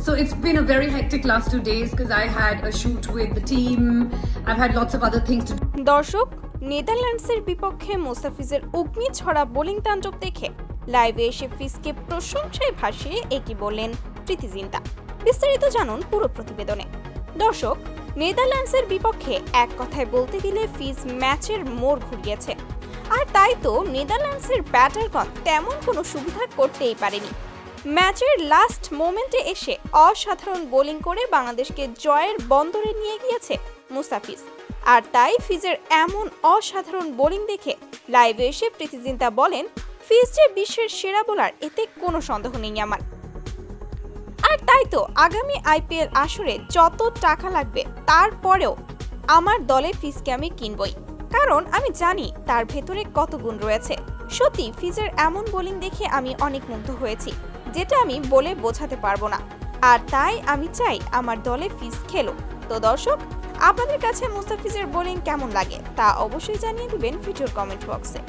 So it's been a very hectic last 2 days because I had a shoot with the team. I've had lots of other things to do. দর্শক, নেদারল্যান্ডসের বিপক্ষে মুস্তাফিজের অগ্নিছড়া bowling তাণ্ডব দেখে লাইভে এসে ফিজকে প্রশংসায় ভাসিয়ে একই বললেন প্রীতি জিন্তা। বিস্তারিত জানুন পুরো প্রতিবেদনে। দর্শক, নেদারল্যান্ডসের বিপক্ষে এক কথায় বলতে গেলে ফিজ ম্যাচের মোড় ঘুরিয়েছে। আর তাই তো নেদারল্যান্ডসের ব্যাটারগণ তেমন কোনো সুবিধা করতেই পারেনি। ম্যাচের লাস্ট মোমেন্টে এসে অসাধারণ বোলিং করে বাংলাদেশকে জয়ের বন্দরে নিয়ে গিয়েছে মুস্তাফিজ। আর তাই ফিজের এমন অসাধারণ বোলিং দেখে লাইভে এসে প্রীতি জিন্তা বলেন, ফিজ যে বিশ্বের সেরা বোলার এতে কোনো সন্দেহ নেই আমার। আর তাই তো আগামী আইপিএল আসরে যত টাকা লাগবে তারপরেও আমার দলে ফিজকে আমি কিনবই, কারণ আমি জানি তার ভেতরে কত গুণ রয়েছে। সত্যি ফিজের এমন বোলিং দেখে আমি অনেক মুগ্ধ হয়েছি, যেটা আমি বলে বোঝাতে পারবো না। আর তাই আমি চাই আমার দলে ফিজ খেলো। তো দর্শক, আপনাদের কাছে মুস্তাফিজের বোলিং কেমন লাগে তা অবশ্যই জানিয়ে দিবেন ভিডিওর কমেন্ট বক্সে।